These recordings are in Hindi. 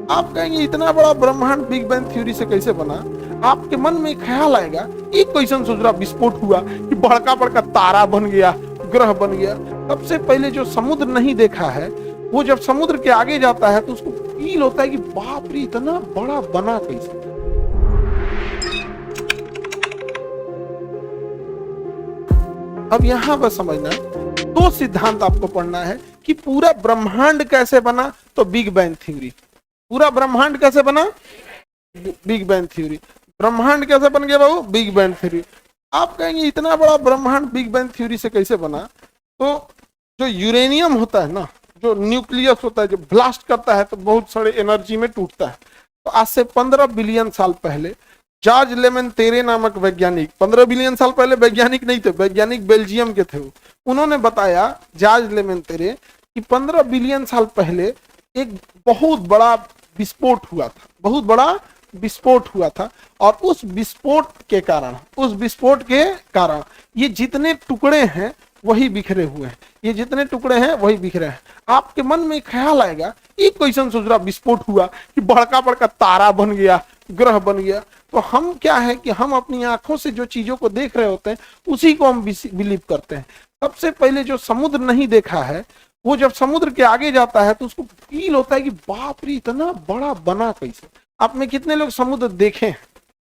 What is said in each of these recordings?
आप कहेंगे इतना बड़ा ब्रह्मांड बिग बैंग थ्योरी से कैसे बना। आपके मन में ख्याल आएगा एक क्वेश्चन सोच रहा, विस्फोट हुआ कि बड़का बड़का तारा बन गया, ग्रह बन गया। सबसे पहले जो समुद्र नहीं देखा है, वो जब समुद्र के आगे जाता है तो उसको फील होता है कि बाप रे इतना बड़ा बना कैसे। अब यहां पर समझना, दो सिद्धांत आपको पढ़ना है कि पूरा ब्रह्मांड कैसे बना, तो बिग बैंग थ्योरी। पूरा ब्रह्मांड कैसे बना, बिग बैंग थ्योरी। ब्रह्मांड कैसे बन गया बाबू, बिग बैंग थ्योरी। आप कहेंगे इतना बड़ा ब्रह्मांड बिग बैंग थ्योरी से कैसे बना, तो जो यूरेनियम होता है ना, जो न्यूक्लियस होता है, जो ब्लास्ट करता है तो बहुत सारे एनर्जी में टूटता है। तो आज से 15 बिलियन साल पहले जॉर्ज लेमेंतेरे नामक वैज्ञानिक, 15 बिलियन साल पहले वैज्ञानिक नहीं थे, वैज्ञानिक बेल्जियम के थे, उन्होंने बताया, जॉर्ज लेमेंतेरे, कि 15 बिलियन साल पहले एक बहुत बड़ा विस्फोट हुआ था, बहुत बड़ा विस्फोट हुआ था। और उस विस्फोट के कारण ये जितने टुकड़े हैं वही बिखरे हुए हैं, ये जितने टुकड़े हैं वही बिखरे हैं। आपके मन में ख्याल आएगा, एक क्वेश्चन सोच रहा, विस्फोट हुआ कि बड़का बड़का तारा बन गया, ग्रह बन गया। तो हम क्या है कि हम अपनी आंखों से जो चीजों को देख रहे होते हैं उसी को हम बिलीव करते हैं। सबसे पहले जो समुद्र नहीं देखा है, वो जब समुद्र के आगे जाता है तो उसको फील होता है कि बाप रे इतना बड़ा बना कैसे। आप में कितने लोग समुद्र देखे हैं?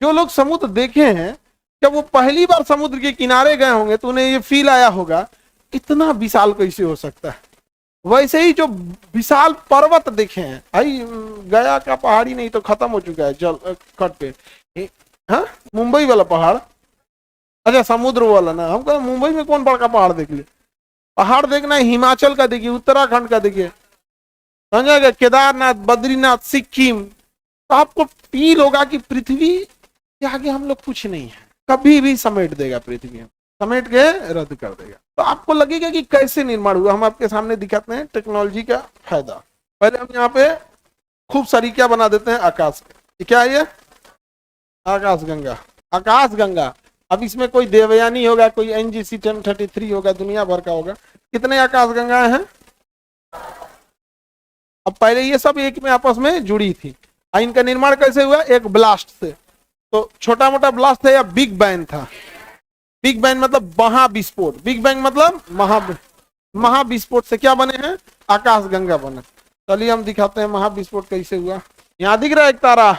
जो लोग समुद्र देखे हैं, जब वो पहली बार समुद्र के किनारे गए होंगे तो उन्हें ये फील आया होगा इतना विशाल कैसे हो सकता है। वैसे ही जो विशाल पर्वत देखे हैं, भाई गया का पहाड़ी नहीं तो खत्म हो चुका है जल कट पे। हाँ, मुंबई वाला पहाड़, अच्छा समुद्र वाला ना, हम कह मुंबई में कौन बड़का पहाड़ देख ले। पहाड़ देखना है हिमाचल का देखिए, उत्तराखंड का देखिए, समझेगा, केदारनाथ, बद्रीनाथ, सिक्किम। तो आपको फील होगा कि पृथ्वी के आगे हम लोग कुछ नहीं है, कभी भी समेट देगा, पृथ्वी समेट के रद्द कर देगा। तो आपको लगेगा कि कैसे निर्माण हुआ। हम आपके सामने दिखाते हैं टेक्नोलॉजी का फायदा। पहले हम यहाँ पे खूब सारी क्या बना देते हैं, आकाश। क्या है ये, आकाश गंगा। आकाश गंगा, अब इसमें कोई देवयानी होगा, कोई NGC 1033 होगा, दुनिया भर का होगा। कितने आकाश गंगाएं हैं? अब पहले ये सब एक में आपस में जुड़ी थी। इनका निर्माण कैसे हुआ, एक ब्लास्ट से। तो छोटा मोटा ब्लास्ट था या बिग बैंग था। बिग बैंग मतलब महाविस्फोट, बिग बैंग मतलब महाविस्फोट से क्या बने हैं, आकाश गंगा बने। चलिए हम दिखाते हैं महाविस्फोट कैसे हुआ। यहाँ दिख रहा है एक तारा,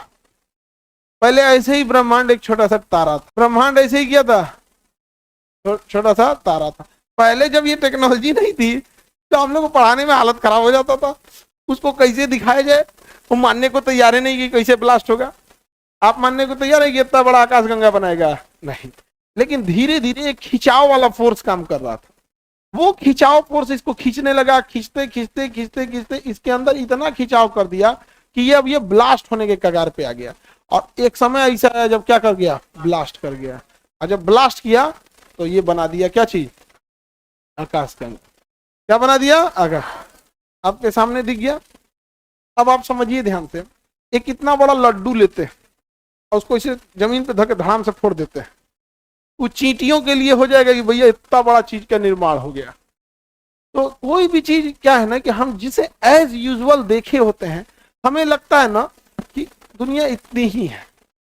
पहले ऐसे ही ब्रह्मांड एक छोटा सा तारा था, ब्रह्मांड ऐसे ही किया था, छोटा सा तारा था। पहले जब ये टेक्नोलॉजी नहीं थी तो हम लोग को पढ़ाने में हालत खराब हो जाता था, उसको कैसे दिखाया जाए। वो मानने को तैयार ही नहीं कि कैसे ब्लास्ट होगा। आप मानने को तैयार है कि इतना बड़ा आकाश गंगा बनाएगा, नहीं। लेकिन धीरे धीरे एक खिंचाव वाला फोर्स काम कर रहा था। वो खिंचाव फोर्स इसको खींचने लगा, खींचते खींचते खींचते खींचते इसके अंदर इतना खिंचाव कर दिया कि ये अब ये ब्लास्ट होने के कगार पे आ गया। और एक समय ऐसा आया जब क्या कर गया, ब्लास्ट कर गया। और जब ब्लास्ट किया तो ये बना दिया क्या चीज, आकाश गंगा। क्या बना दिया, आकाश, आपके सामने दिख गया। अब आप समझिए ध्यान से, एक कितना बड़ा लड्डू लेते हैं और उसको इसे जमीन पे धके धड़ाम से फोड़ देते हैं, वो चींटियों के लिए हो जाएगा कि भैया इतना बड़ा चीज का निर्माण हो गया। तो कोई भी चीज क्या है ना कि हम जिसे एज यूजुअल देखे होते हैं, हमें लगता है ना कि दुनिया इतनी ही है,